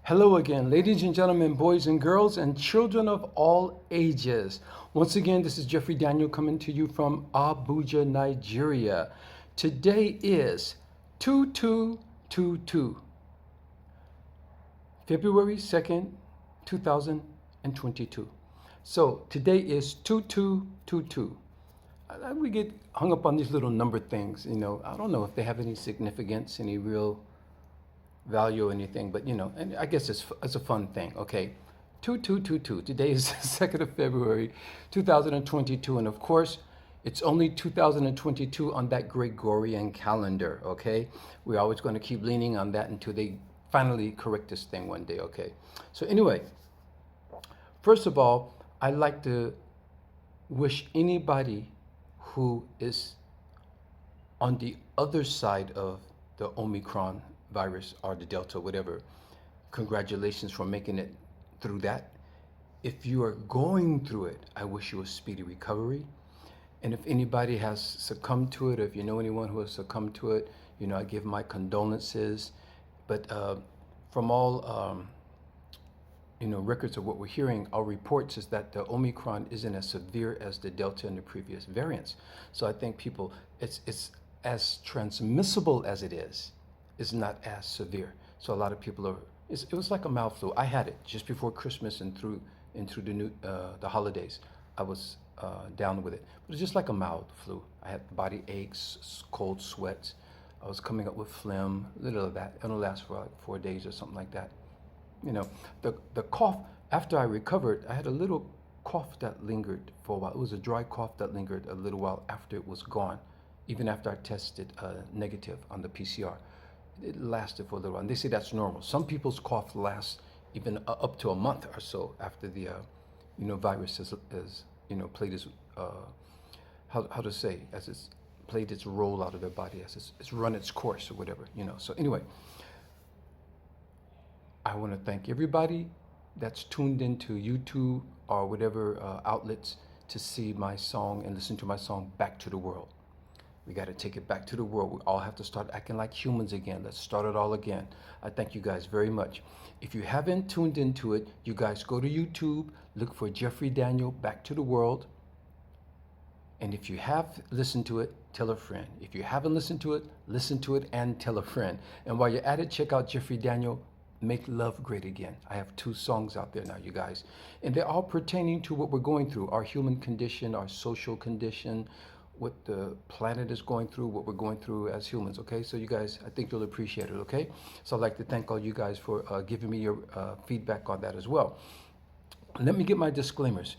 Hello again, ladies and gentlemen, boys and girls, and children of all ages. Once again, this is Jeffrey Daniel coming to you from Abuja, Nigeria. Today is 2222, February 2nd, 2022. So today is 2222. We get hung up on these little number things, I don't know if they have any significance, any real value or anything, but and I guess it's a fun thing. Okay, 2222. Today is the 2nd of February, 2022, and of course, it's only 2022 on that Gregorian calendar. Okay, we're always going to keep leaning on that until they finally correct this thing one day. Okay, so anyway, first of all, I'd like to wish anybody who is on the other side of the Omicron virus or the Delta, whatever, congratulations for making it through that. If you are going through it, I wish you a speedy recovery. And if anybody has succumbed to it, or if you know anyone who has succumbed to it, I give my condolences. But from all records of what we're hearing, our reports is that the Omicron isn't as severe as the Delta and the previous variants. So I think people, it's as transmissible as it is not as severe. So a lot of people it was like a mild flu. I had it just before Christmas and through the holidays. I was down with it, but it's just like a mild flu. I had body aches, cold sweats. I was coming up with phlegm, a little of that. It'll last for like 4 days or something like that. The cough, after I recovered, I had a little cough that lingered for a while. It was a dry cough that lingered a little while after it was gone, even after I tested negative on the PCR. It lasted for a little while, and they say that's normal. Some people's cough lasts even up to a month or so after the virus has played its how to say, as it's played its role out of their body, as it's run its course or whatever. So anyway, I want to thank everybody that's tuned into YouTube or whatever outlets to see my song and listen to my song Back to the World. We got to take it back to the world. We all have to start acting like humans again. Let's start it all again. I thank you guys very much. If you haven't tuned into it, you guys go to YouTube, look for Jeffrey Daniel Back to the World. And if you have listened to it, tell a friend. If you haven't listened to it, listen to it and tell a friend. And while you're at it, check out Jeffrey Daniel Make Love Great Again. I have 2 songs out there now, you guys. And they're all pertaining to what we're going through, our human condition, our social condition, what the planet is going through, what we're going through as humans. Okay, so you guys, I think you'll appreciate it. Okay, so I'd like to thank all you guys for giving me your feedback on that as well. Let me get my disclaimers.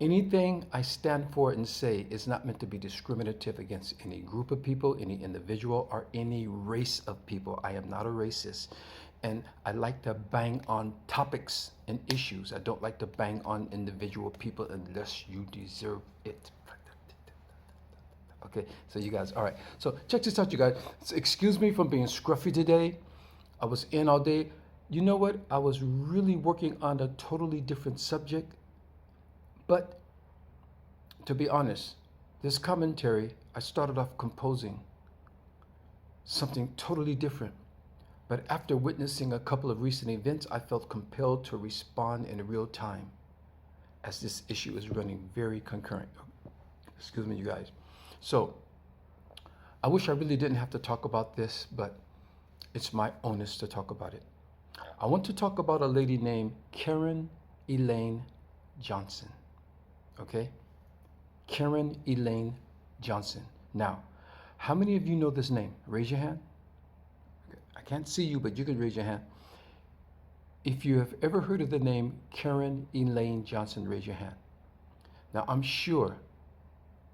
Anything I stand for and say is not meant to be discriminative against any group of people, any individual, or any race of people. I am not a racist. And I like to bang on topics and issues. I don't like to bang on individual people unless you deserve it. Okay, so you guys, all right. So check this out, you guys. So excuse me for being scruffy today. I was in all day. You know what? I was really working on a totally different subject. But to be honest, this commentary, I started off composing something totally different. But after witnessing a couple of recent events, I felt compelled to respond in real time as this issue is running very concurrent. Excuse me, you guys. So I wish I really didn't have to talk about this, but it's my onus to talk about it. I want to talk about a lady named Karen Elaine Johnson. Okay? Karen Elaine Johnson. Now, how many of you know this name? Raise your hand. I can't see you, but you can raise your hand. If you have ever heard of the name Karen Elaine Johnson, raise your hand. Now, I'm sure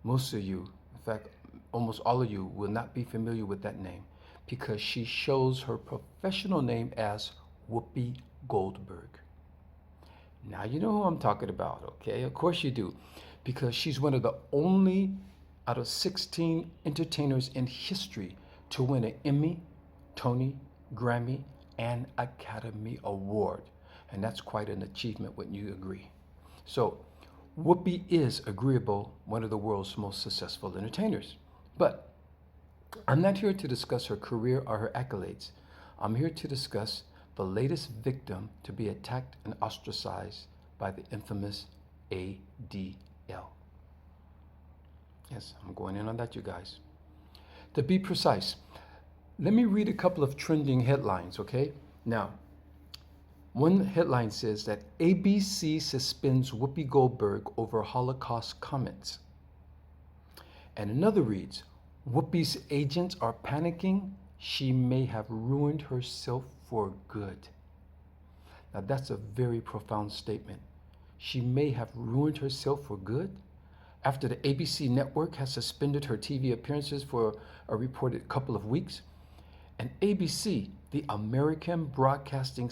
most of you, in fact, almost all of you, will not be familiar with that name because she shows her professional name as Whoopi Goldberg. Now you know who I'm talking about, okay? Of course you do, because she's one of the only out of 16 entertainers in history to win an Emmy, Tony, Grammy, and Academy Award. And that's quite an achievement, wouldn't you agree? So Whoopi is agreeable one of the world's most successful entertainers. But I'm not here to discuss her career or her accolades. I'm here to discuss the latest victim to be attacked and ostracized by the infamous ADL. Yes, I'm going in on that, you guys. To be precise, let me read a couple of trending headlines, okay? Now, one headline says that ABC suspends Whoopi Goldberg over Holocaust comments. And another reads, Whoopi's agents are panicking. She may have ruined herself for good. Now that's a very profound statement. She may have ruined herself for good? After the ABC network has suspended her TV appearances for a reported couple of weeks, and ABC, the American Broadcasting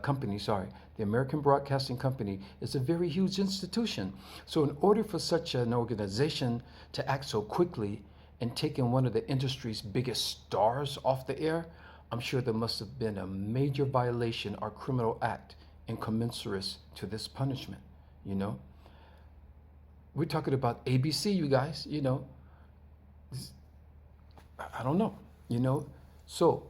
Company, the American Broadcasting Company is a very huge institution. So in order for such an organization to act so quickly and taking one of the industry's biggest stars off the air, I'm sure there must have been a major violation or criminal act incommensurate to this punishment, you know? We're talking about ABC, you guys, you know. I don't know, you know. So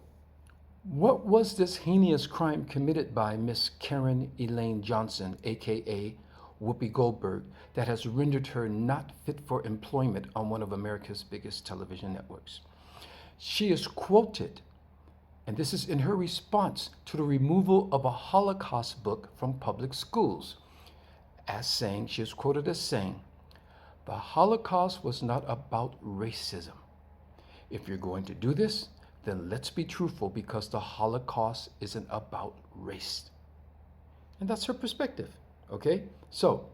what was this heinous crime committed by Miss Karen Elaine Johnson, aka Whoopi Goldberg, that has rendered her not fit for employment on one of America's biggest television networks? She is quoted, and this is in her response to the removal of a Holocaust book from public schools, as saying, she is quoted as saying, "The Holocaust was not about racism. If you're going to do this, then let's be truthful, because the Holocaust isn't about race." And that's her perspective, okay? So,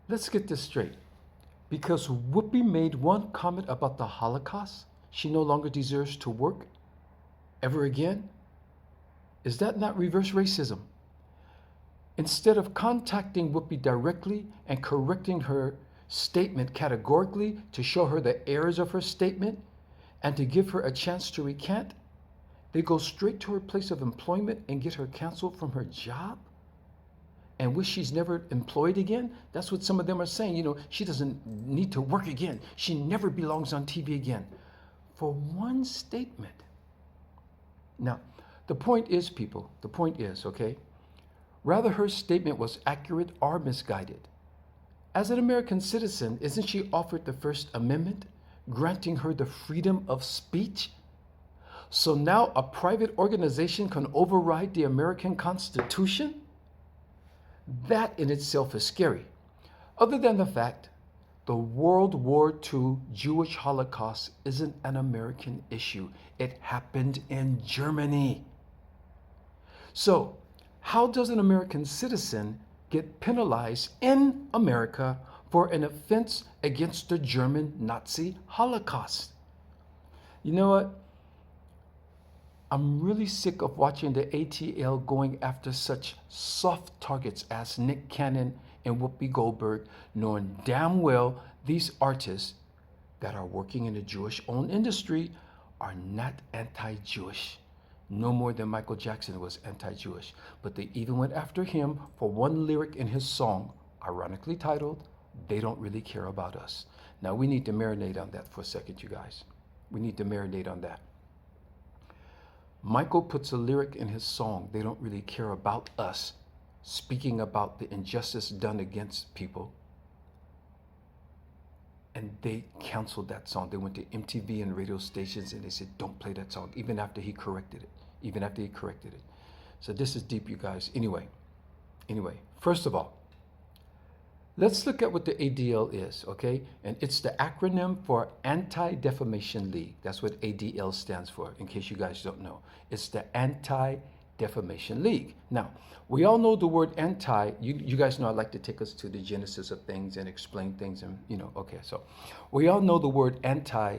let's get this straight. Because Whoopi made one comment about the Holocaust, she no longer deserves to work ever again? Is that not reverse racism? Instead of contacting Whoopi directly and correcting her statement categorically to show her the errors of her statement and to give her a chance to recant, they go straight to her place of employment and get her canceled from her job and wish she's never employed again? That's what some of them are saying. You know, she doesn't need to work again. She never belongs on TV again. For one statement. Now, the point is, people, the point is, okay, rather her statement was accurate or misguided. As an American citizen, isn't she offered the First Amendment, granting her the freedom of speech? So now a private organization can override the American Constitution? That in itself is scary. Other than the fact, the World War II Jewish Holocaust isn't an American issue. It happened in Germany. So, how does an American citizen get penalized in America for an offense against the German Nazi Holocaust? You know what? I'm really sick of watching the ATL going after such soft targets as Nick Cannon and Whoopi Goldberg, knowing damn well these artists that are working in the Jewish-owned industry are not anti-Jewish. No more than Michael Jackson was anti-Jewish. But they even went after him for one lyric in his song, ironically titled, "They Don't Really Care About Us." Now we need to marinate on that for a second, you guys. We need to marinate on that. Michael puts a lyric in his song, "They Don't Really Care About Us," speaking about the injustice done against people. And they canceled that song. They went to MTV and radio stations and they said, "Don't play that song," even after he corrected it. So this is deep, you guys. Anyway, first of all, let's look at what the ADL is, okay? And it's the acronym for Anti-Defamation League. That's what ADL stands for, in case you guys don't know. It's the Anti-Defamation League. Now, we all know the word anti. You guys know I like to take us to the genesis of things and explain things, and okay. So we all know the word anti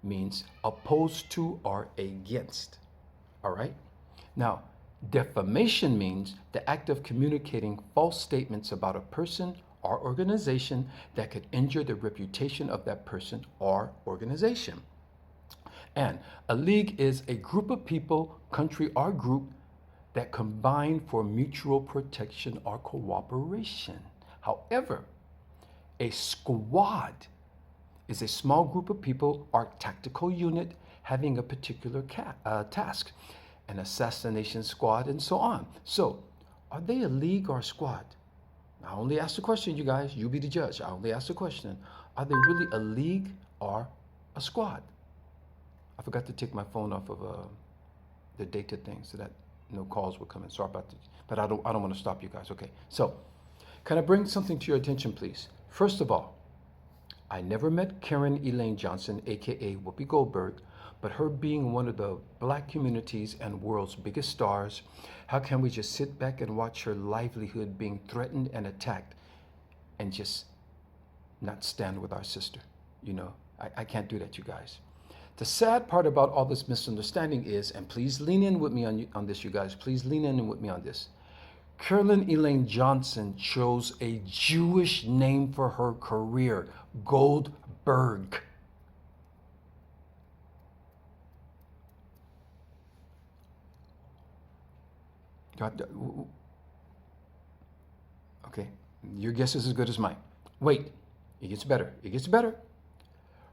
means opposed to or against. All right? Now, defamation means the act of communicating false statements about a person or organization that could injure the reputation of that person or organization. And a league is a group of people, country, or group that combine for mutual protection or cooperation. However, a squad is a small group of people or tactical unit having a particular task. an assassination squad, and so on. So, are they a league or a squad? I only ask the question, you guys. You be the judge. I only ask the question. Are they really a league or a squad? I forgot to take my phone off of the data thing so that no calls would come in. Sorry about that. But I don't want to stop you guys. Okay. So, can I bring something to your attention, please? First of all, I never met Karen Elaine Johnson, aka Whoopi Goldberg, but her being one of the black community's and world's biggest stars, how can we just sit back and watch her livelihood being threatened and attacked and just not stand with our sister? You know, I can't do that, you guys. The sad part about all this misunderstanding is, and please lean in with me on this, you guys, please lean in with me on this. Carolyn Elaine Johnson chose a Jewish name for her career, Goldberg. Okay, your guess is as good as mine. Wait, it gets better. It gets better.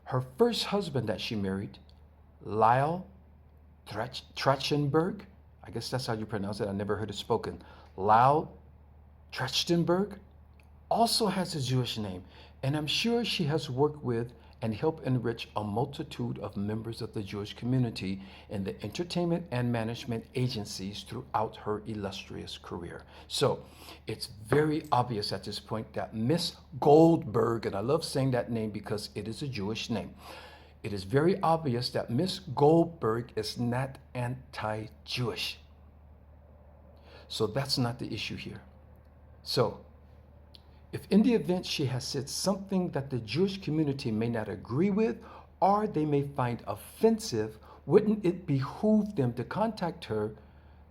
Her first husband that she married, Lyle Trachtenberg, I guess that's how you pronounce it. I never heard it spoken. Lyle Trachtenberg also has a Jewish name, and I'm sure she has worked with and helped enrich a multitude of members of the Jewish community in the entertainment and management agencies throughout her illustrious career. So it's very obvious at this point that Miss Goldberg, and I love saying that name because it is a Jewish name, it is very obvious that Miss Goldberg is not anti-Jewish. So that's not the issue here. So if in the event she has said something that the Jewish community may not agree with or they may find offensive, wouldn't it behoove them to contact her,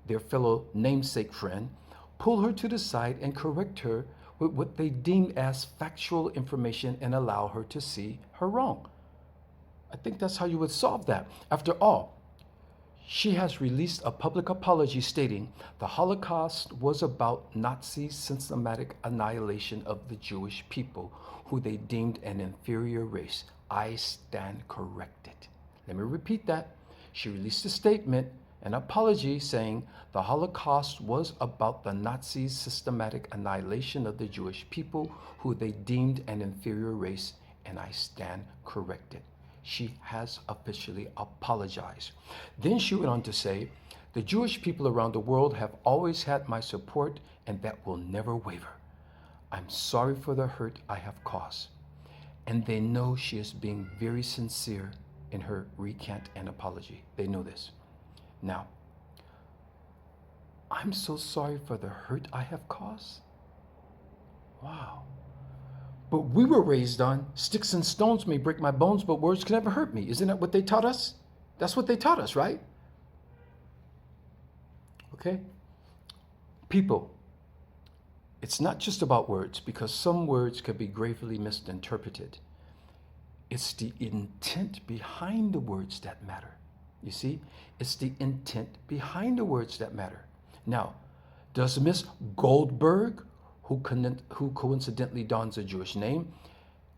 their fellow namesake friend, pull her to the side and correct her with what they deem as factual information and allow her to see her wrong? I think that's how you would solve that. After all, she has released a public apology stating the Holocaust was about Nazi systematic annihilation of the Jewish people, who they deemed an inferior race. I stand corrected. Let me repeat that. She released a statement, an apology, saying the Holocaust was about the Nazis' systematic annihilation of the Jewish people, who they deemed an inferior race, and I stand corrected. She has officially apologized. Then she went on to say, the Jewish people around the world have always had my support, and that will never waver. I'm sorry for the hurt I have caused. And they know she is being very sincere in her recant and apology. They know this. Now, I'm so sorry for the hurt I have caused. Wow. But we were raised on sticks and stones may break my bones, but words can never hurt me. Isn't that what they taught us? That's what they taught us, right? Okay? People, it's not just about words, because some words could be gravely misinterpreted. It's the intent behind the words that matter. You see? It's the intent behind the words that matter. Now, does Miss Goldberg, who coincidentally dons a Jewish name,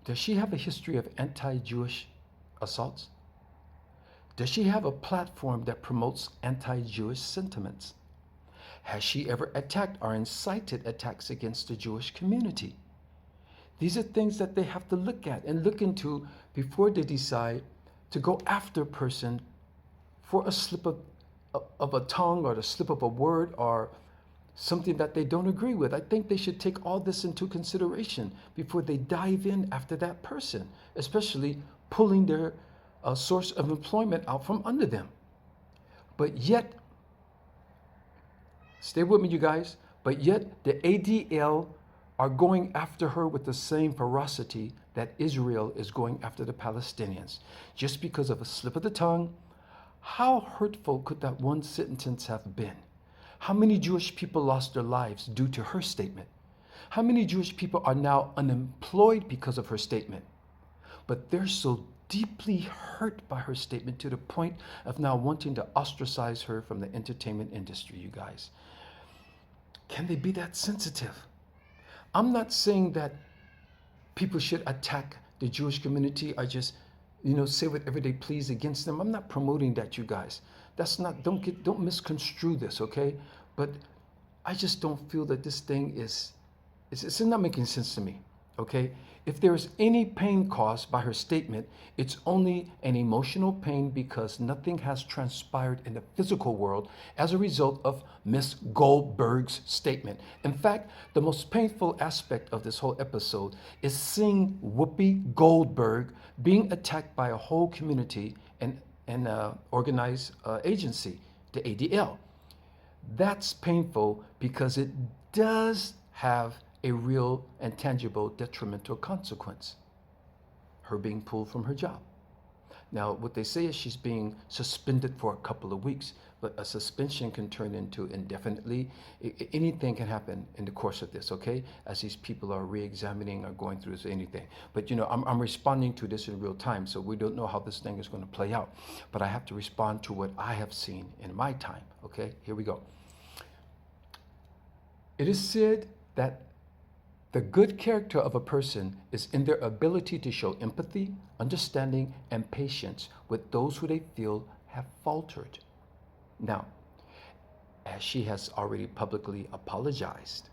does she have a history of anti-Jewish assaults? Does she have a platform that promotes anti-Jewish sentiments? Has she ever attacked or incited attacks against the Jewish community? These are things that they have to look at and look into before they decide to go after a person for a slip of a tongue or the slip of a word or something that they don't agree with. I think they should take all this into consideration before they dive in after that person, especially pulling their source of employment out from under them. But yet, stay with me, you guys, but yet the ADL are going after her with the same ferocity that Israel is going after the Palestinians. Just because of a slip of the tongue, how hurtful could that one sentence have been? How many Jewish people lost their lives due to her statement? How many Jewish people are now unemployed because of her statement? But they're so deeply hurt by her statement to the point of now wanting to ostracize her from the entertainment industry, you guys. Can they be that sensitive? I'm not saying that people should attack the Jewish community or just, say whatever they please against them. I'm not promoting that, you guys. That's not, don't misconstrue this, okay? But I just don't feel that this thing it's not making sense to me, okay? If there is any pain caused by her statement, it's only an emotional pain because nothing has transpired in the physical world as a result of Miss Goldberg's statement. In fact, the most painful aspect of this whole episode is seeing Whoopi Goldberg being attacked by a whole community and organized agency, the ADL. That's painful because it does have a real and tangible detrimental consequence. Her being pulled from her job. Now, what they say is she's being suspended for a couple of weeks, but a suspension can turn into indefinitely. Anything can happen in the course of this, okay? As these people are re-examining or going through this, anything. But you know, I'm responding to this in real time, so we don't know how this thing is going to play out. But I have to respond to what I have seen in my time, okay? Here we go. It is said that the good character of a person is in their ability to show empathy, understanding, and patience with those who they feel have faltered. Now, as she has already publicly apologized.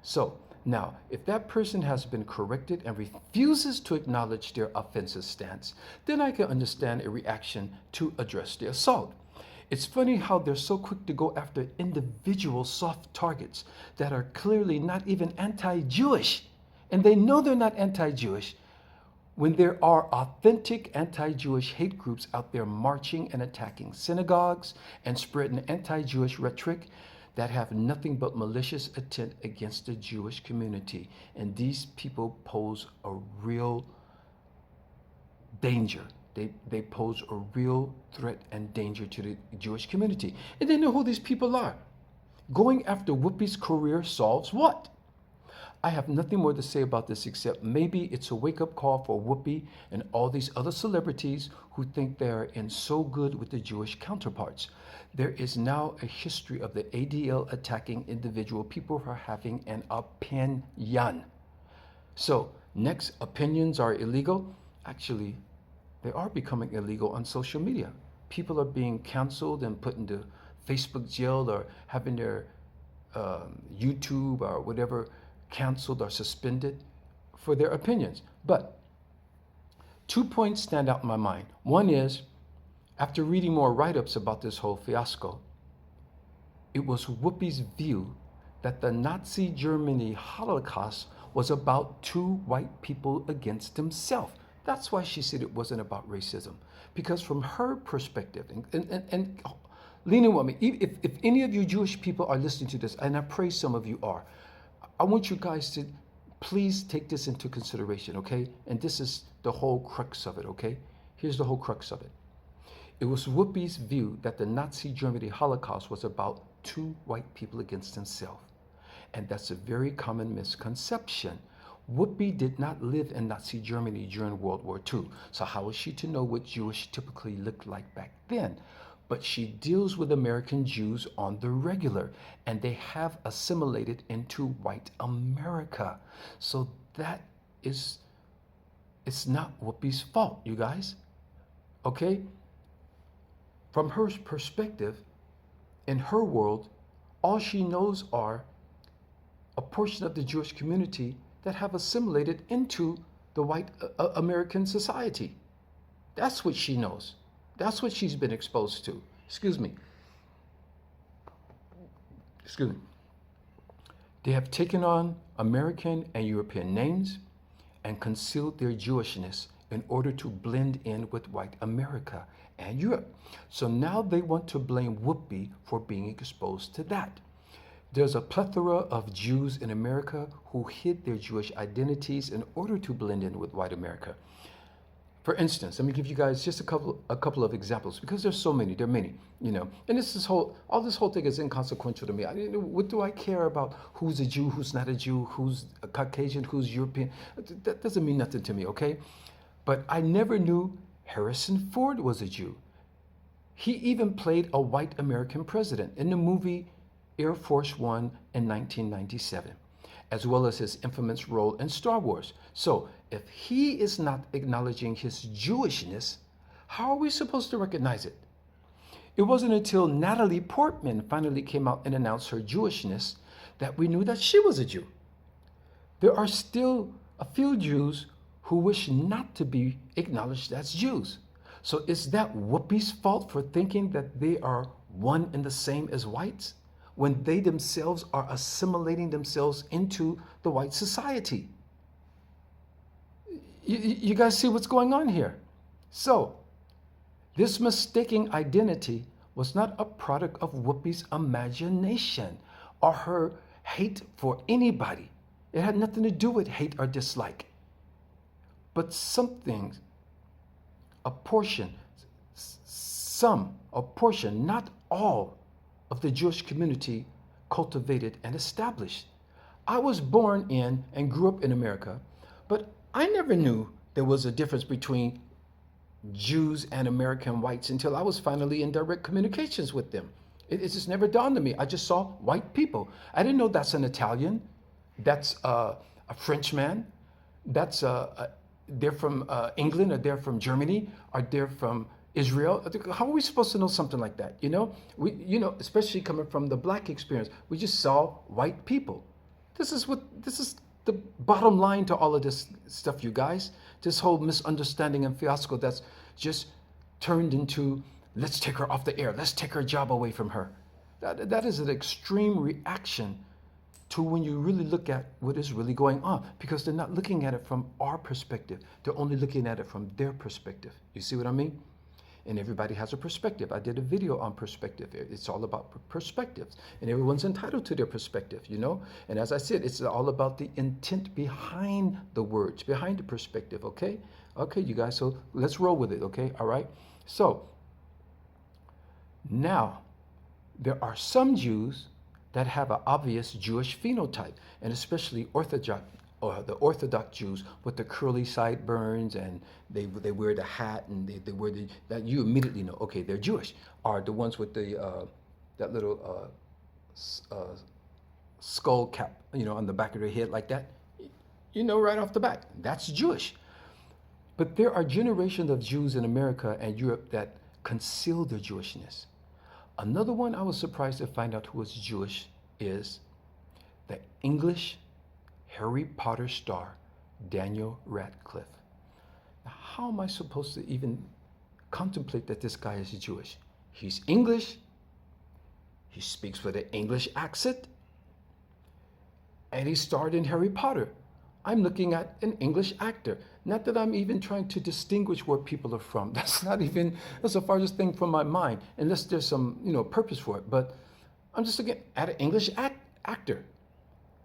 So, now, if that person has been corrected and refuses to acknowledge their offensive stance, then I can understand a reaction to address the assault. It's funny how they're so quick to go after individual soft targets that are clearly not even anti-Jewish. And they know they're not anti-Jewish when there are authentic anti-Jewish hate groups out there marching and attacking synagogues and spreading anti-Jewish rhetoric that have nothing but malicious intent against the Jewish community. And these people pose a real danger. They pose a real threat and danger to the Jewish community. And they know who these people are. Going after Whoopi's career solves what? I have nothing more to say about this except maybe it's a wake-up call for Whoopi and all these other celebrities who think they're in so good with the Jewish counterparts. There is now a history of the ADL attacking individual people for having an opinion. So, next, opinions are illegal. Actually, they are becoming illegal on social media. People are being canceled and put into Facebook jail or having their YouTube or whatever canceled or suspended for their opinions. But 2 points stand out in my mind. One is, after reading more write-ups about this whole fiasco, it was Whoopi's view that the Nazi Germany Holocaust was about two white people against themselves. That's why she said it wasn't about racism. Because from her perspective, and leaning with me, if any of you Jewish people are listening to this, and I pray some of you are, I want you guys to please take this into consideration, okay? And this is the whole crux of it, okay? Here's the whole crux of it. It was Whoopi's view that the Nazi Germany Holocaust was about two white people against themselves. And that's a very common misconception. Whoopi did not live in Nazi Germany during World War II, so how is she to know what Jewish typically looked like back then? But she deals with American Jews on the regular, and they have assimilated into white America. So that is, it's not Whoopi's fault, you guys, okay? From her perspective, in her world, all she knows are a portion of the Jewish community that have assimilated into the white American society. That's what she knows. That's what she's been exposed to. Excuse me. They have taken on American and European names and concealed their Jewishness in order to blend in with white America and Europe. So now they want to blame Whoopi for being exposed to that. There's a plethora of Jews in America who hid their Jewish identities in order to blend in with white America. For instance, let me give you guys just a couple of examples, because there's so many, there are many, you know. And this whole thing is inconsequential to me. What do I care about who's a Jew, who's not a Jew, who's a Caucasian, who's European? That doesn't mean nothing to me, okay? But I never knew Harrison Ford was a Jew. He even played a white American president in the movie Air Force One in 1997, as well as his infamous role in Star Wars. So if he is not acknowledging his Jewishness, how are we supposed to recognize it? It wasn't until Natalie Portman finally came out and announced her Jewishness that we knew that she was a Jew. There are still a few Jews who wish not to be acknowledged as Jews. So is that Whoopi's fault for thinking that they are one and the same as whites when they themselves are assimilating themselves into the white society? You guys see what's going on here? So, this mistaken identity was not a product of Whoopi's imagination or her hate for anybody. It had nothing to do with hate or dislike. But something, a portion, not all of the Jewish community cultivated and established. I was born in and grew up in America, but I never knew there was a difference between Jews and American whites until I was finally in direct communications with them. It just never dawned on me. I just saw white people. I didn't know that's an Italian, that's a Frenchman, that's they're from England, or they're from Germany, or they're from Israel. How are we supposed to know something like that? Especially coming from the black experience, we just saw white people. This is the bottom line to all of this stuff, you guys. This whole misunderstanding and fiasco that's just turned into, let's take her off the air. Let's take her job away from her. That is an extreme reaction to when you really look at what is really going on, because they're not looking at it from our perspective. They're only looking at it from their perspective. You see what I mean? And everybody has a perspective. I did a video on perspective. It's all about perspectives, and everyone's entitled to their perspective, And as I said, it's all about the intent behind the words, behind the perspective, okay? Okay, you guys, so let's roll with it, okay? All right? So, now, there are some Jews that have an obvious Jewish phenotype, and especially the Orthodox Jews with the curly sideburns, and they wear the hat, and they wear that you immediately know, okay, they're Jewish. Are the ones with the that little skull cap, on the back of their head like that, right off the bat, that's Jewish. But there are generations of Jews in America and Europe that conceal their Jewishness. Another one I was surprised to find out who was Jewish is the English Harry Potter star, Daniel Radcliffe. Now, how am I supposed to even contemplate that this guy is Jewish? He's English, he speaks with an English accent, and he starred in Harry Potter. I'm looking at an English actor. Not that I'm even trying to distinguish where people are from. That's the farthest thing from my mind, unless there's some, purpose for it. But I'm just looking at an English actor.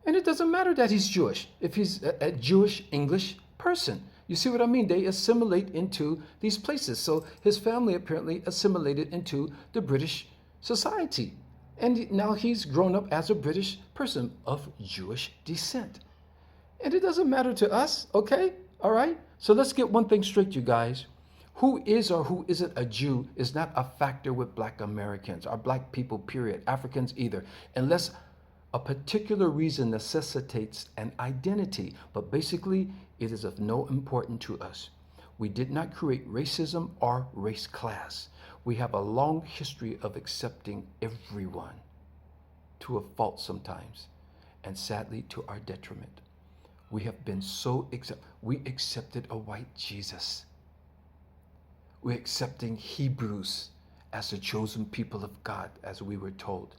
And it doesn't matter that he's Jewish, if he's a Jewish English person. You see what I mean? They assimilate into these places. So his family apparently assimilated into the British society. And now he's grown up as a British person of Jewish descent. And it doesn't matter to us, okay? All right? So let's get one thing straight, you guys. Who is or who isn't a Jew is not a factor with Black Americans or Black people, period. Africans either. Unless a particular reason necessitates an identity. But basically, it is of no importance to us. We did not create racism or race class. We have a long history of accepting everyone, to a fault sometimes, and sadly to our detriment. We have been we accepted a white Jesus. We're accepting Hebrews as the chosen people of God, as we were told.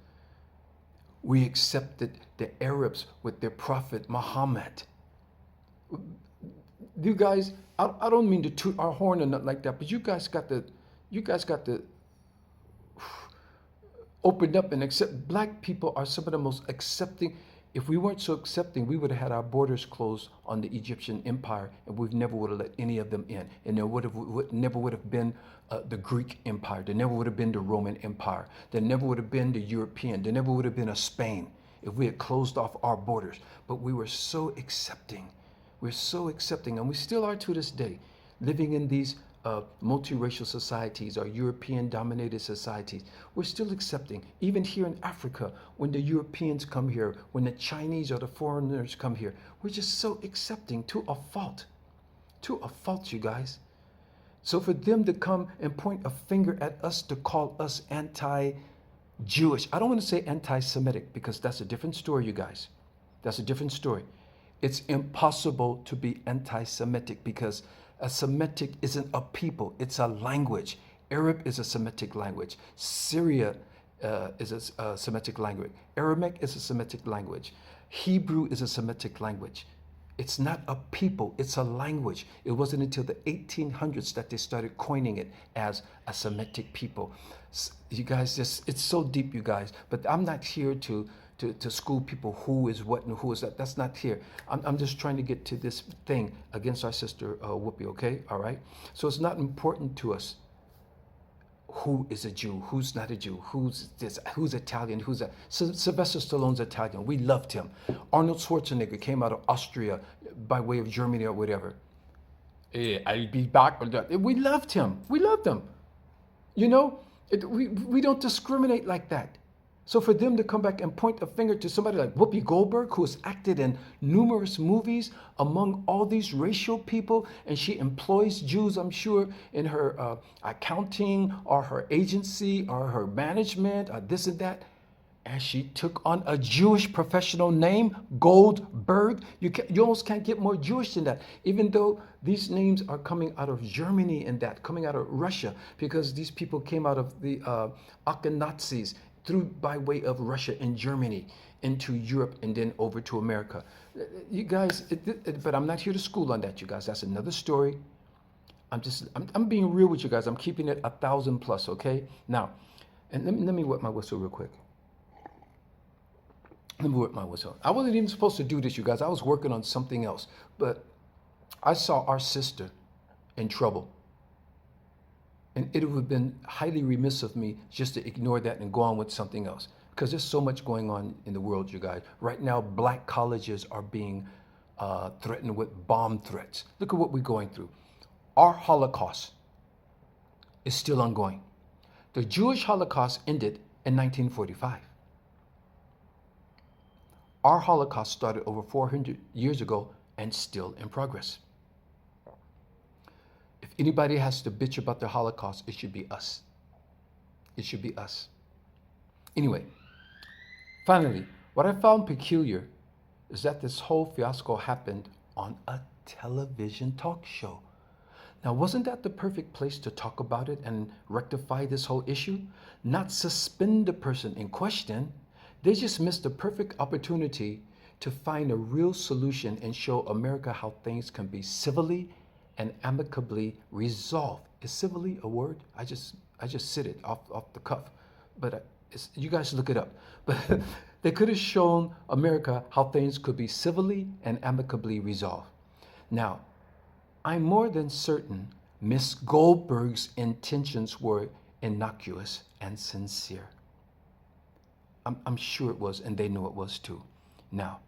We accepted the Arabs with their prophet Muhammad. You guys, I don't mean to toot our horn or nothing like that, but you guys got to open up and accept. Black people are some of the most accepting. If we weren't so accepting, we would have had our borders closed on the Egyptian Empire, and we never would have let any of them in. And there never would have been the Greek Empire. There never would have been the Roman Empire. There never would have been the European. There never would have been a Spain if we had closed off our borders. But we were so accepting. We're so accepting, and we still are to this day, living in these multiracial societies or European-dominated societies. We're still accepting. Even here in Africa, when the Europeans come here, when the Chinese or the foreigners come here, we're just so accepting to a fault. To a fault, you guys. So for them to come and point a finger at us to call us anti-Jewish, I don't want to say anti-Semitic because that's a different story, you guys. That's a different story. It's impossible to be anti-Semitic because a Semitic isn't a people, it's a language. Arab is a Semitic language. Syria is a Semitic language. Aramaic is a Semitic language. Hebrew is a Semitic language. It's not a people, it's a language. It wasn't until the 1800s that they started coining it as a Semitic people. You guys, it's so deep, you guys. But I'm not here to school people who is what and who is that. That's not here. I'm just trying to get to this thing against our sister Whoopi, okay? All right? So it's not important to us who is a Jew, who's not a Jew, who's this, who's Italian, who's that. Sylvester Stallone's Italian. We loved him. Arnold Schwarzenegger came out of Austria by way of Germany or whatever. I'll be back. We loved him. We loved him. You know, we don't discriminate like that. So for them to come back and point a finger to somebody like Whoopi Goldberg, who has acted in numerous movies among all these racial people, and she employs Jews, I'm sure, in her accounting or her agency or her management or this and that, and she took on a Jewish professional name, Goldberg. You almost can't get more Jewish than that, even though these names are coming out of Germany and that, coming out of Russia, because these people came out of the Akhenazis through by way of Russia and Germany into Europe and then over to America. You guys, but I'm not here to school on that, you guys. That's another story. I'm being real with you guys. I'm keeping it 1,000 plus, okay? Now, and let me wet my whistle real quick. Let me wet my whistle. I wasn't even supposed to do this, you guys. I was working on something else, but I saw our sister in trouble. And it would have been highly remiss of me just to ignore that and go on with something else. Because there's so much going on in the world, you guys. Right now, black colleges are being threatened with bomb threats. Look at what we're going through. Our Holocaust is still ongoing. The Jewish Holocaust ended in 1945. Our Holocaust started over 400 years ago and still in progress. If anybody has to bitch about the Holocaust, it should be us. It should be us. Anyway, finally, what I found peculiar is that this whole fiasco happened on a television talk show. Now, wasn't that the perfect place to talk about it and rectify this whole issue? Not suspend the person in question. They just missed the perfect opportunity to find a real solution and show America how things can be civilly and amicably resolved. Is civilly a word? I just said it off the cuff, but you guys look it up. But they could have shown America how things could be civilly and amicably resolved. Now, I'm more than certain Miss Goldberg's intentions were innocuous and sincere. I'm sure it was, and they know it was too. Now,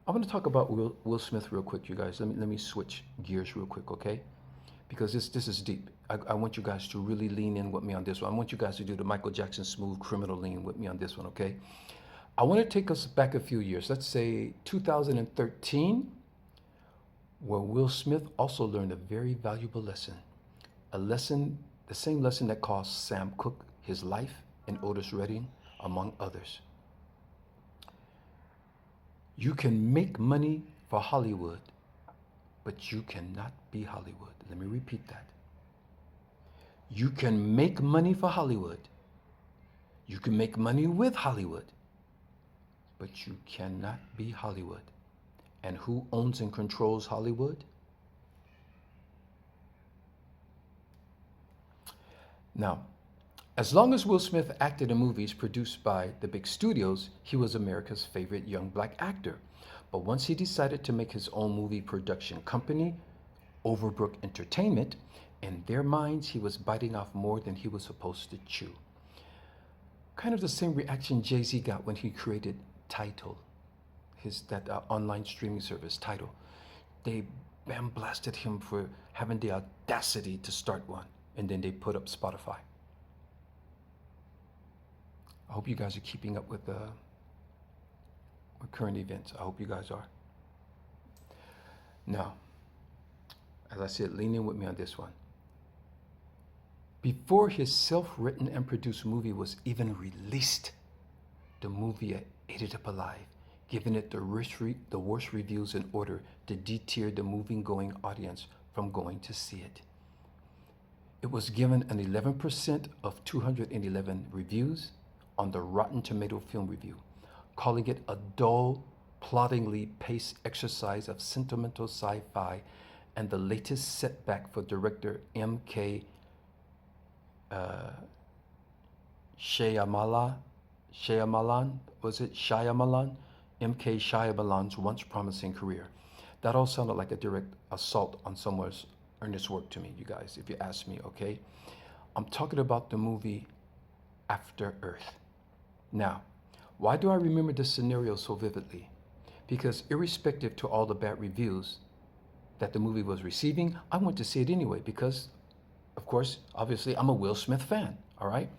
I want to talk about Will Smith real quick, you guys. Let me switch gears real quick, okay? Because this is deep. I want you guys to really lean in with me on this one. I want you guys to do the Michael Jackson smooth criminal lean with me on this one, okay? I want to take us back a few years. Let's say 2013, where Will Smith also learned a very valuable lesson. A lesson, the same lesson that cost Sam Cooke his life and Otis Redding, among others. You can make money for Hollywood, but you cannot be Hollywood. Let me repeat that. You can make money for Hollywood. You can make money with Hollywood, but you cannot be Hollywood. And who owns and controls Hollywood? Now, as long as Will Smith acted in movies produced by the big studios, he was America's favorite young black actor. But once he decided to make his own movie production company, Overbrook Entertainment, in their minds, he was biting off more than he was supposed to chew. Kind of the same reaction Jay-Z got when he created Tidal, that online streaming service, Tidal. They blasted him for having the audacity to start one, and then they put up Spotify. I hope you guys are keeping up with current events. I hope you guys are. Now, as I said, lean in with me on this one. Before his self-written and produced movie was even released, the movie ate it up alive, giving it the worst reviews in order to deter the movie-going audience from going to see it. It was given an 11% of 211 reviews on the Rotten Tomato Film Review, calling it a dull, ploddingly paced exercise of sentimental sci-fi and the latest setback for director M.K. Shyamalan, M.K. Shyamalan's once promising career. That all sounded like a direct assault on someone's earnest work to me, you guys, if you ask me, okay? I'm talking about the movie After Earth. Now, why do I remember this scenario so vividly? Because irrespective to all the bad reviews that the movie was receiving, I went to see it anyway because, of course, obviously, I'm a Will Smith fan, all right?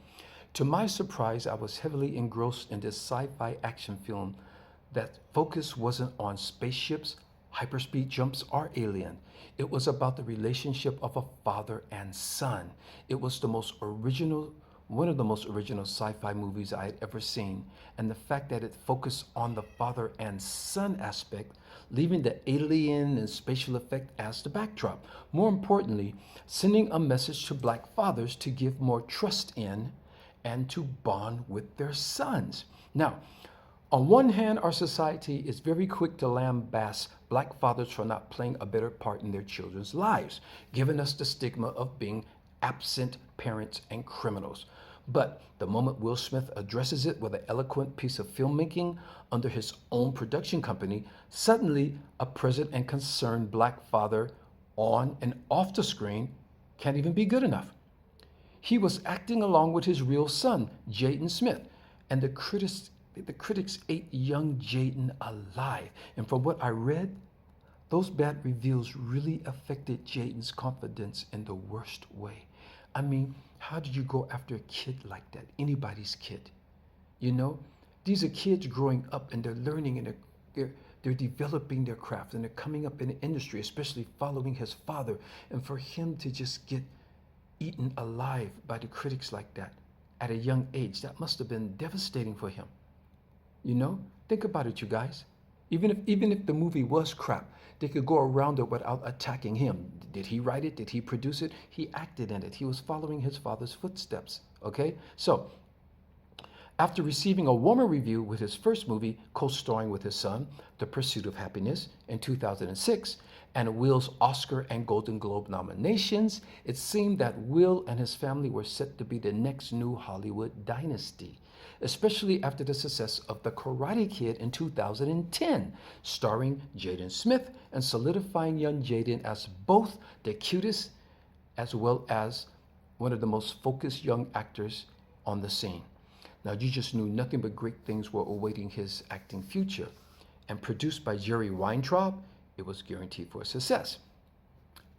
To my surprise, I was heavily engrossed in this sci-fi action film that focus wasn't on spaceships, hyperspeed jumps, or alien. It was about the relationship of a father and son. It was one of the most original sci-fi movies I had ever seen. And the fact that it focused on the father and son aspect, leaving the alien and spatial effect as the backdrop. More importantly, sending a message to black fathers to give more trust in and to bond with their sons. Now, on one hand, our society is very quick to lambaste black fathers for not playing a better part in their children's lives, giving us the stigma of being absent parents and criminals. But the moment Will Smith addresses it with an eloquent piece of filmmaking under his own production company, suddenly a present and concerned black father on and off the screen can't even be good enough. He was acting along with his real son, Jaden Smith, and the critics ate young Jaden alive. And from what I read, those bad reviews really affected Jaden's confidence in the worst way. I mean, how did you go after a kid like that? Anybody's kid. You know, these are kids growing up and they're learning and they're developing their craft and they're coming up in the industry, especially following his father. And for him to just get eaten alive by the critics like that at a young age, that must have been devastating for him. You know, think about it, you guys. Even if the movie was crap, they could go around it without attacking him. Did he write it? Did he produce it? He acted in it. He was following his father's footsteps. Okay? So, after receiving a warmer review with his first movie, co-starring with his son, The Pursuit of Happiness, in 2006, and Will's Oscar and Golden Globe nominations, it seemed that Will and his family were set to be the next new Hollywood dynasty, especially after the success of The Karate Kid in 2010, starring Jaden Smith and solidifying young Jaden as both the cutest as well as one of the most focused young actors on the scene. Now, you just knew nothing but great things were awaiting his acting future. And produced by Jerry Weintraub, it was guaranteed for success.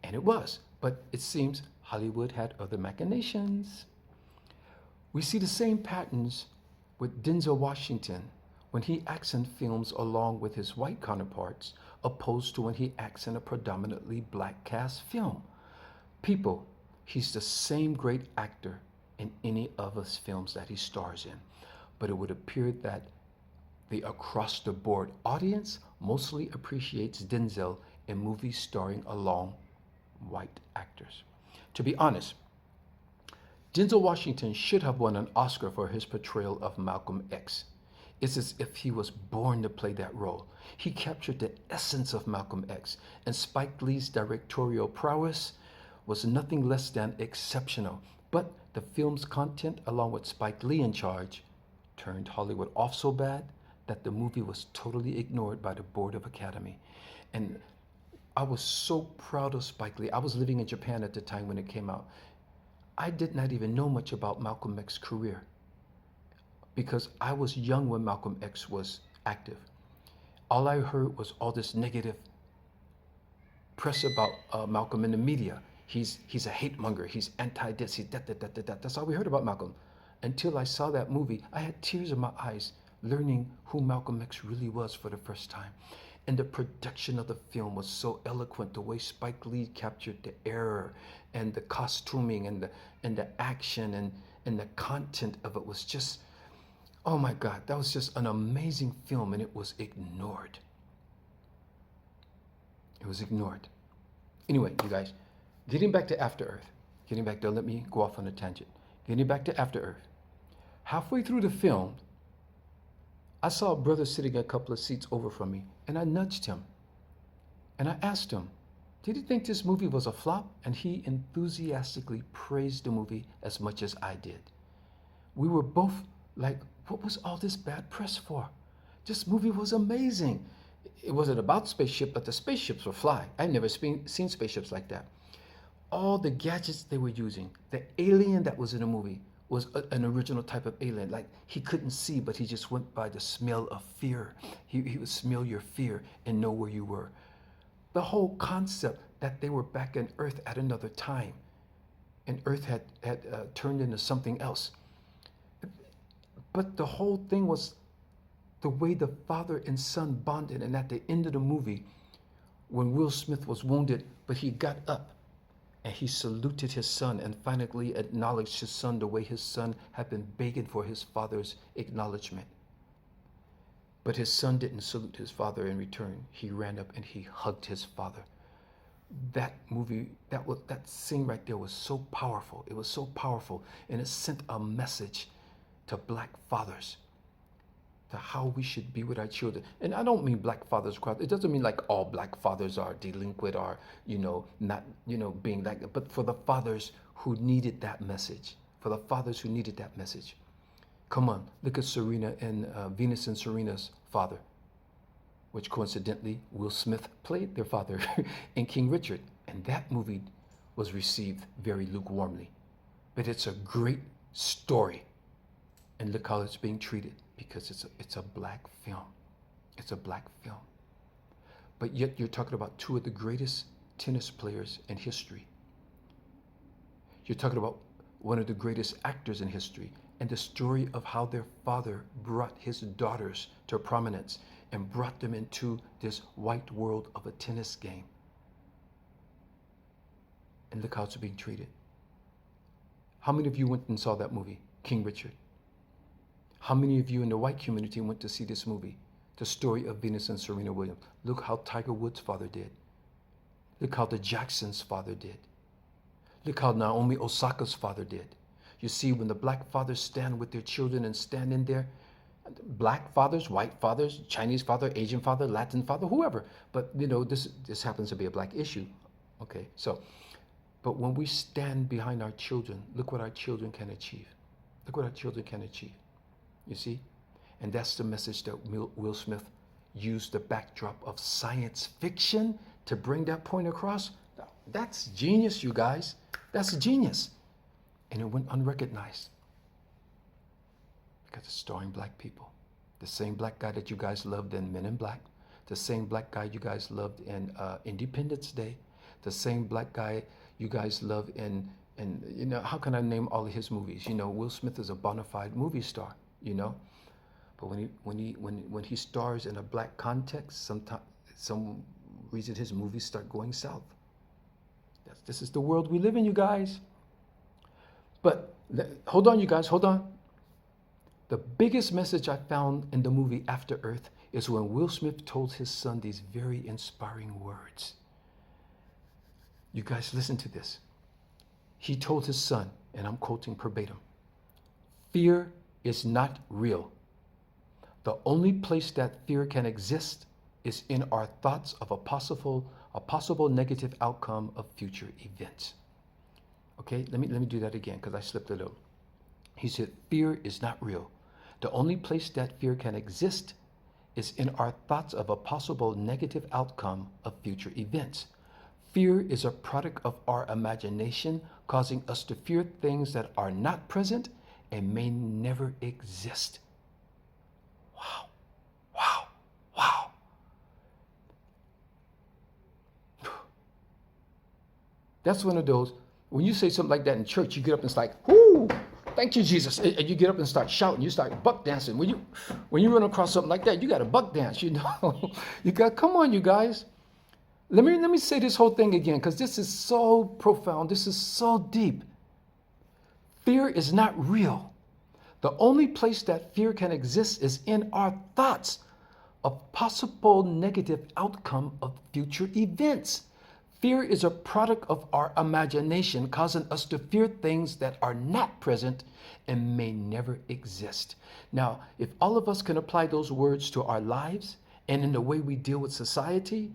And it was. But it seems Hollywood had other machinations. We see the same patterns with Denzel Washington when he acts in films along with his white counterparts, opposed to when he acts in a predominantly black cast film. People, he's the same great actor in any of his films that he stars in. But it would appear that the across-the-board audience mostly appreciates Denzel in movies starring along white actors. To be honest, Denzel Washington should have won an Oscar for his portrayal of Malcolm X. It's as if he was born to play that role. He captured the essence of Malcolm X, and Spike Lee's directorial prowess was nothing less than exceptional. But the film's content, along with Spike Lee in charge, turned Hollywood off so bad that the movie was totally ignored by the Board of Academy. And I was so proud of Spike Lee. I was living in Japan at the time when it came out. I did not even know much about Malcolm X's career because I was young when Malcolm X was active. All I heard was all this negative press about Malcolm in the media. He's a hate monger. He's anti-this. He's that. That's all we heard about Malcolm. Until I saw that movie, I had tears in my eyes learning who Malcolm X really was for the first time. And the production of the film was so eloquent. The way Spike Lee captured the error and the costuming and the action and the content of it was just, oh my God, that was just an amazing film, and it was ignored. It was ignored. Anyway, you guys, getting back to After Earth. Don't let me go off on a tangent. Getting back to After Earth. Halfway through the film, I saw a brother sitting a couple of seats over from me, and I nudged him. And I asked him, did he think this movie was a flop? And he enthusiastically praised the movie as much as I did. We were both like, what was all this bad press for? This movie was amazing. It wasn't about spaceship, but the spaceships were flying. I've never seen spaceships like that. All the gadgets they were using, the alien that was in the movie was an original type of alien. Like, he couldn't see, but he just went by the smell of fear. He would smell your fear and know where you were. The whole concept that they were back in Earth at another time, and Earth had turned into something else. But the whole thing was the way the father and son bonded. And at the end of the movie, when Will Smith was wounded, but he got up and he saluted his son and finally acknowledged his son the way his son had been begging for his father's acknowledgement. But his son didn't salute his father in return. He ran up and he hugged his father. That movie, that scene right there was so powerful. It was so powerful, and it sent a message to black fathers, to how we should be with our children. And I don't mean black fathers across. It doesn't mean like all black fathers are delinquent or, not, being like that. But for the fathers who needed that message, Come on, look at Serena and Venus and Serena's father, which coincidentally Will Smith played their father in King Richard. And that movie was received very lukewarmly. But it's a great story. And look how it's being treated, because it's a black film. It's a black film. But yet you're talking about two of the greatest tennis players in history. You're talking about one of the greatest actors in history, and the story of how their father brought his daughters to prominence and brought them into this white world of a tennis game. And look how it's being treated. How many of you went and saw that movie, King Richard? How many of you in the white community went to see this movie, the story of Venus and Serena Williams? Look how Tiger Woods' father did. Look how the Jacksons' father did. Look how Naomi Osaka's father did. You see, when the black fathers stand with their children and stand in there, black fathers, white fathers, Chinese father, Asian father, Latin father, whoever. But, this happens to be a black issue. Okay, so, but when we stand behind our children, look what our children can achieve. Look what our children can achieve. You see? And that's the message that Will Smith used the backdrop of science fiction to bring that point across. That's genius, you guys. That's genius. And it went unrecognized because it's starring black people. The same black guy that you guys loved in Men in Black, the same black guy you guys loved in Independence Day, the same black guy you guys love in how can I name all of his movies? Will Smith is a bona fide movie star. But when he stars in a black context, some reason his movies start going south. This is the world we live in, you guys. But hold on, you guys, hold on. The biggest message I found in the movie After Earth is when Will Smith told his son these very inspiring words. You guys listen to this. He told his son, and I'm quoting verbatim, "Fear is not real. The only place that fear can exist is in our thoughts of a possible negative outcome of future events." Okay, let me do that again because I slipped a little. He said, fear is not real. The only place that fear can exist is in our thoughts of a possible negative outcome of future events. Fear is a product of our imagination, causing us to fear things that are not present and may never exist. Wow, wow, wow. That's one of those, when you say something like that in church, you get up and it's like, whoo, Thank you, Jesus. And you get up and start shouting. You start buck dancing. When you run across something like that, you got to buck dance. You know, you got. Come on, you guys. Let me say this whole thing again because this is so profound. This is so deep. Fear is not real. The only place that fear can exist is in our thoughts of possible negative outcome of future events. Fear is a product of our imagination, causing us to fear things that are not present and may never exist. Now, if all of us can apply those words to our lives and in the way we deal with society,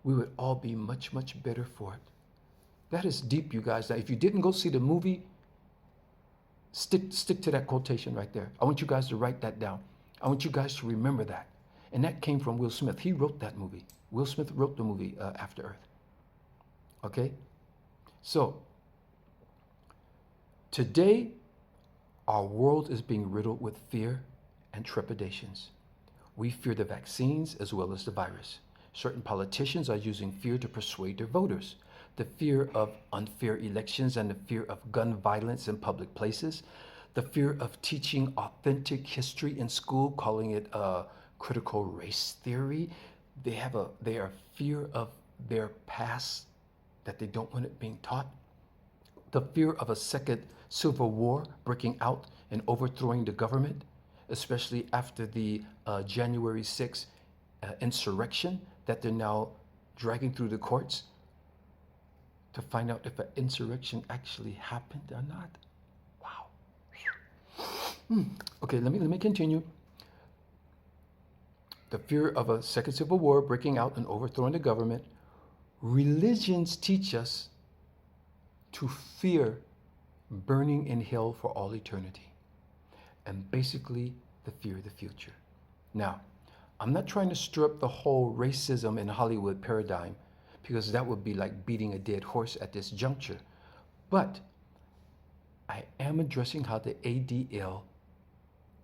we would all be much, much better for it. That is deep, you guys. Now, if you didn't go see the movie, stick to that quotation right there. I want you guys to write that down. I want you guys to remember that. And that came from Will Smith. He wrote that movie. Will Smith wrote the movie After Earth. Okay? So, today, our world is being riddled with fear and trepidations. We fear the vaccines as well as the virus. Certain politicians are using fear to persuade their voters. The fear of unfair elections and the fear of gun violence in public places. The fear of teaching authentic history in school, calling it critical race theory. They are fear of their past that they don't want it being taught. The fear of a second civil war breaking out and overthrowing the government, especially after the January 6th insurrection that they're now dragging through the courts to find out if an insurrection actually happened or not. Wow. Okay, let me continue. The fear of a second civil war breaking out and overthrowing the government. Religions teach us to fear burning in hell for all eternity, and basically the fear of the future. Now, I'm not trying to stir up the whole racism in Hollywood paradigm because that would be like beating a dead horse at this juncture. But I am addressing how the ADL,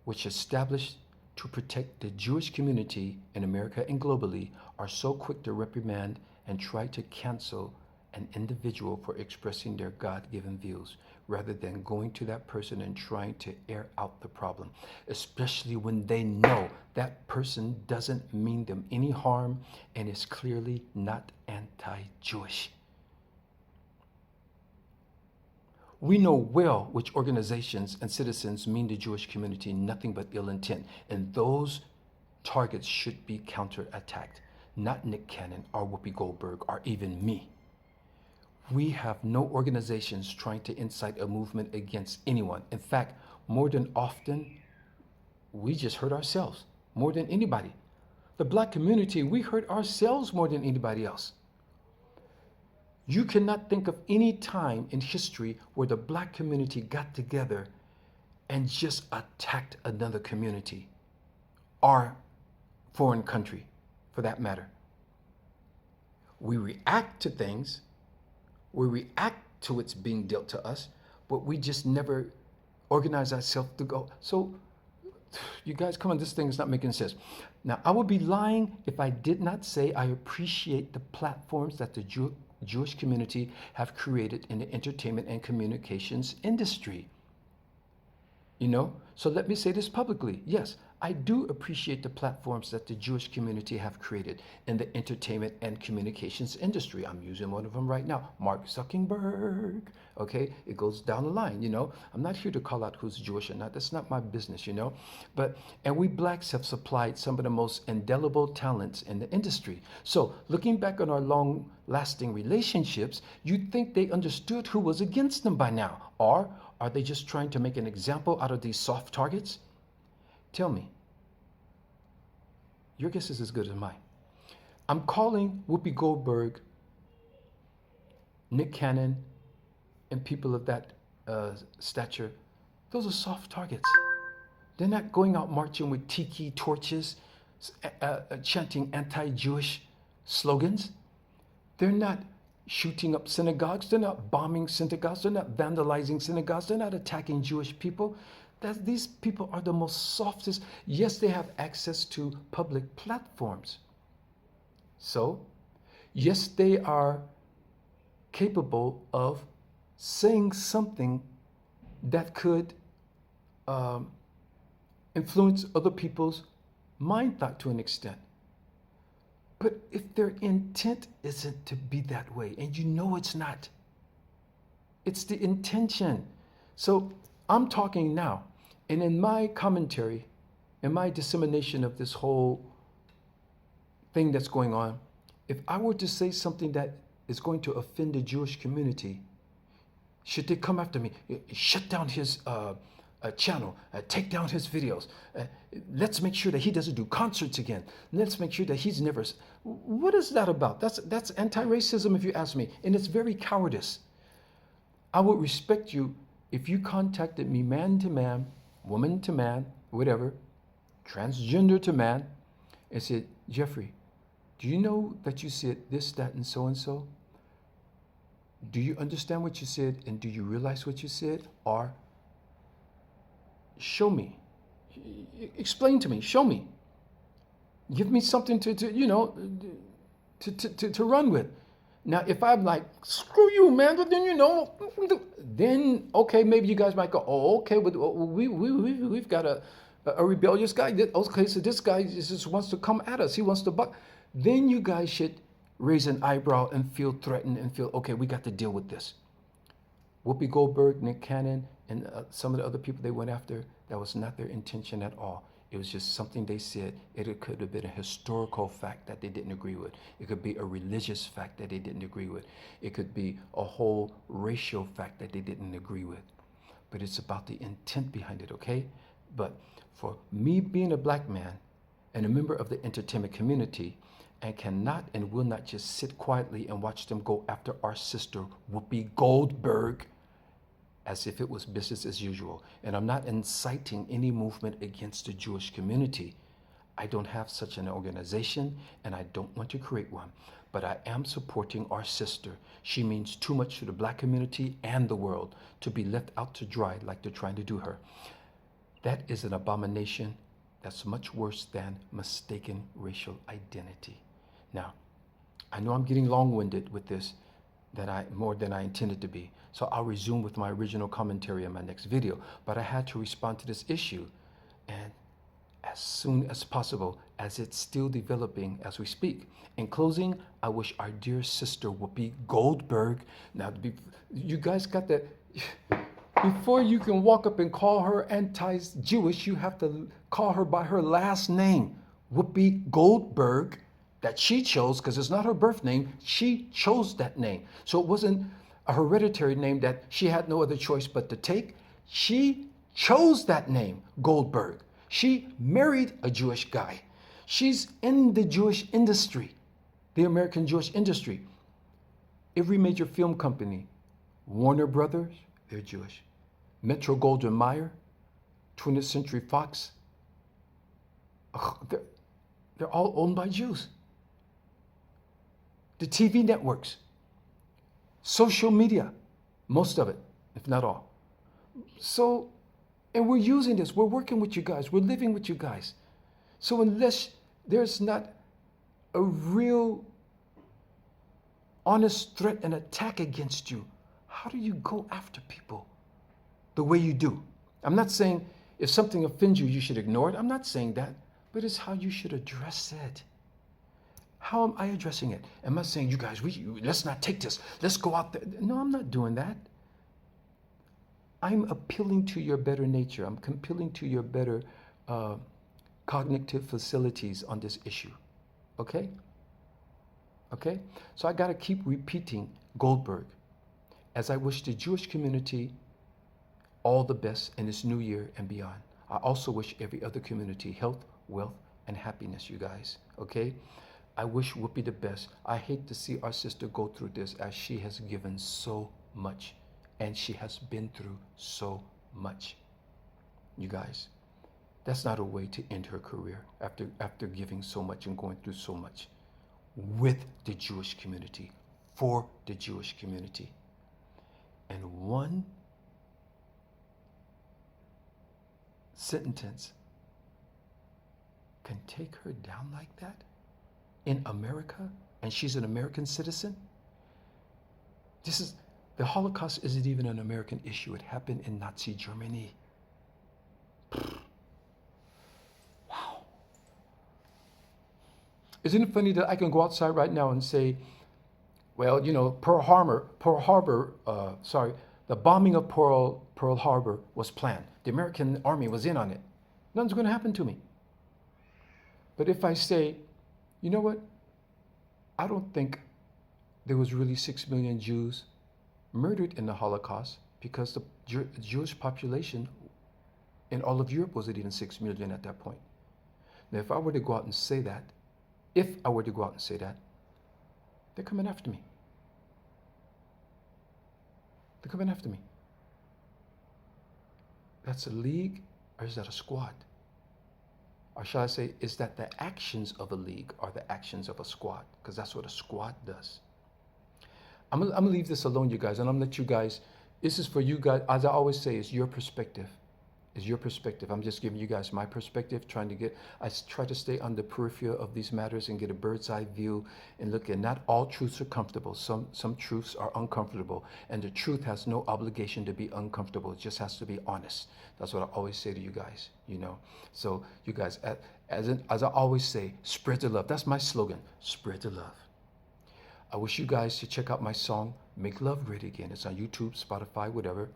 which established to protect the Jewish community in America and globally, are so quick to reprimand and try to cancel an individual for expressing their God-given views rather than going to that person and trying to air out the problem, especially when they know that person doesn't mean them any harm and is clearly not anti-Jewish. We know well which organizations and citizens mean the Jewish community nothing but ill intent, and those targets should be counterattacked, not Nick Cannon or Whoopi Goldberg or even me. We have no organizations trying to incite a movement against anyone. In fact, more than often, we just hurt ourselves more than anybody. The black community, we hurt ourselves more than anybody else. You cannot think of any time in history where the black community got together and just attacked another community or foreign country, for that matter. We react to things, we react to what's being dealt to us, but we just never organize ourselves to go. So, you guys, come on, this thing is not making sense. Now, I would be lying if I did not say I appreciate the platforms that the Jewish community have created in the entertainment and communications industry. You know, so let me say this publicly. Yes, I do appreciate the platforms that the Jewish community have created in the entertainment and communications industry. I'm using one of them right now, Mark Zuckerberg. Okay, it goes down the line, you know. I'm not here to call out who's Jewish or not. That's not my business, you know. And we blacks have supplied some of the most indelible talents in the industry. So looking back on our long-lasting relationships, you'd think they understood who was against them by now. Or are they just trying to make an example out of these soft targets? Tell me. Your guess is as good as mine. I'm calling Whoopi Goldberg, Nick Cannon, and people of that stature. Those are soft targets. They're not going out marching with tiki torches, chanting anti-Jewish slogans. They're not shooting up synagogues. They're not bombing synagogues. They're not vandalizing synagogues. They're not attacking Jewish people. These people are the most softest. Yes, they have access to public platforms. So, yes, they are capable of saying something that could um, influence other people's mind thought to an extent. But if their intent isn't to be that way, and you know it's not, it's the intention. So I'm talking now, and in my commentary, in my dissemination of this whole thing that's going on, if I were to say something that is going to offend the Jewish community, should they come after me? Shut down his channel, take down his videos. Let's make sure that he doesn't do concerts again. Let's make sure that he's never. What is that about? That's anti-racism, if you ask me, and it's very cowardice. I would respect you if you contacted me man to man, woman to man, whatever, transgender to man, and said, Jeffrey, do you know that you said this, that, and so? Do you understand what you said, and do you realize what you said? Or show me. Explain to me. Show me. Give me something to run with. Now, if I'm like, screw you, man, but then okay, maybe you guys might go, oh, okay, but we've got a rebellious guy. Okay, so this guy just wants to come at us. He wants to buck. Then you guys should raise an eyebrow and feel threatened and feel, okay, we got to deal with this. Whoopi Goldberg, Nick Cannon, and some of the other people they went after, that was not their intention at all. It was just something they said. It could have been a historical fact that they didn't agree with. It could be a religious fact that they didn't agree with. It could be a whole racial fact that they didn't agree with. But it's about the intent behind it, okay? But for me being a black man and a member of the entertainment community, and cannot and will not just sit quietly and watch them go after our sister Whoopi Goldberg as if it was business as usual. And I'm not inciting any movement against the Jewish community. I don't have such an organization, and I don't want to create one. But I am supporting our sister. She means too much to the black community and the world to be left out to dry like they're trying to do her. That is an abomination that's much worse than mistaken racial identity. Now, I know I'm getting long-winded with this, more than I intended to be. So I'll resume with my original commentary in my next video. But I had to respond to this issue, and as soon as possible, as it's still developing as we speak. In closing, I wish our dear sister Whoopi Goldberg, now you guys got that, before you can walk up and call her anti-Jewish, you have to call her by her last name, Whoopi Goldberg, that she chose, because it's not her birth name. She chose that name. So it wasn't a hereditary name that she had no other choice but to take. She chose that name, Goldberg. She married a Jewish guy. She's in the Jewish industry, the American Jewish industry. Every major film company, Warner Brothers, they're Jewish. Metro-Goldwyn-Mayer, 20th Century Fox, they're all owned by Jews. The TV networks, social media, most of it, if not all. So, and we're using this, we're working with you guys, we're living with you guys. So unless there's not a real honest threat and attack against you, how do you go after people the way you do? I'm not saying if something offends you, you should ignore it. I'm not saying that, but it's how you should address it. How am I addressing it? Am I saying, you guys, let's not take this, let's go out there? No, I'm not doing that. I'm appealing to your better nature. I'm appealing to your better cognitive facilities on this issue. Okay? Okay? So I got to keep repeating Goldberg as I wish the Jewish community all the best in this new year and beyond. I also wish every other community health, wealth, and happiness, you guys. Okay? I wish Whoopi the best. I hate to see our sister go through this, as she has given so much and she has been through so much. You guys, that's not a way to end her career after giving so much and going through so much with the Jewish community, for the Jewish community. And one sentence can take her down like that in America, and she's an American citizen. The Holocaust isn't even an American issue. It happened in Nazi Germany. Isn't it funny that I can go outside right now and say, well, you know, the bombing of Pearl Harbor was planned. The American army was in on it. Nothing's going to happen to me. But if I say, you know what? I don't think there was really 6 million Jews murdered in the Holocaust because the Jewish population in all of Europe wasn't even 6 million at that point. Now, if I were to go out and say that, they're coming after me. They're coming after me. That's a league, or is that a squad? Or shall I say, is that the actions of a league or the actions of a squad? Because that's what a squad does. I'm gonna leave this alone, you guys, and I'm gonna let you guys, this is for you guys, as I always say, it's your perspective. It's your perspective. I'm just giving you guys my perspective, I try to stay on the periphery of these matters and get a bird's eye view and look at, not all truths are comfortable. Some truths are uncomfortable, and the truth has no obligation to be uncomfortable. It just has to be honest. That's what I always say to you guys, you know. So you guys, as I always say, spread the love. That's my slogan, spread the love. I wish you guys to check out my song, Make Love Great Again. It's on YouTube, Spotify, whatever.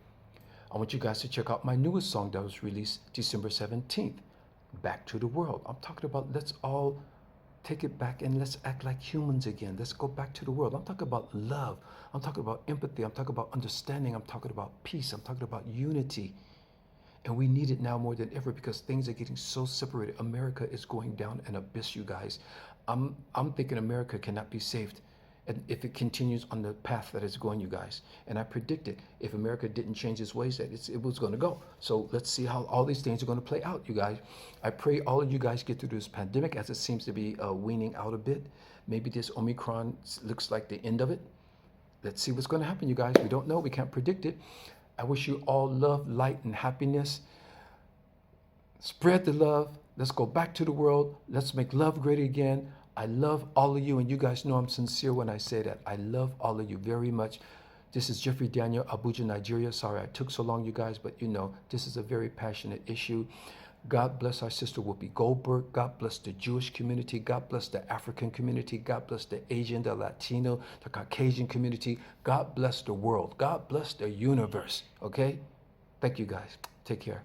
I want you guys to check out my newest song that was released December 17th, Back to the World. I'm talking about let's all take it back and let's act like humans again. Let's go back to the world. I'm talking about love. I'm talking about empathy. I'm talking about understanding. I'm talking about peace. I'm talking about unity. And we need it now more than ever because things are getting so separated. America is going down an abyss, you guys. I'm thinking America cannot be saved and if it continues on the path that it's going, you guys. And I predicted if America didn't change its ways, that it was going to go. So let's see how all these things are going to play out, you guys. I pray all of you guys get through this pandemic as it seems to be weaning out a bit. Maybe this Omicron looks like the end of it. Let's see what's going to happen, you guys. We don't know. We can't predict it. I wish you all love, light, and happiness. Spread the love. Let's go back to the world. Let's make love great again. I love all of you, and you guys know I'm sincere when I say that. I love all of you very much. This is Jeffrey Daniel, Abuja, Nigeria. Sorry I took so long, you guys, but you know, this is a very passionate issue. God bless our sister Whoopi Goldberg. God bless the Jewish community. God bless the African community. God bless the Asian, the Latino, the Caucasian community. God bless the world. God bless the universe, okay? Thank you, guys. Take care.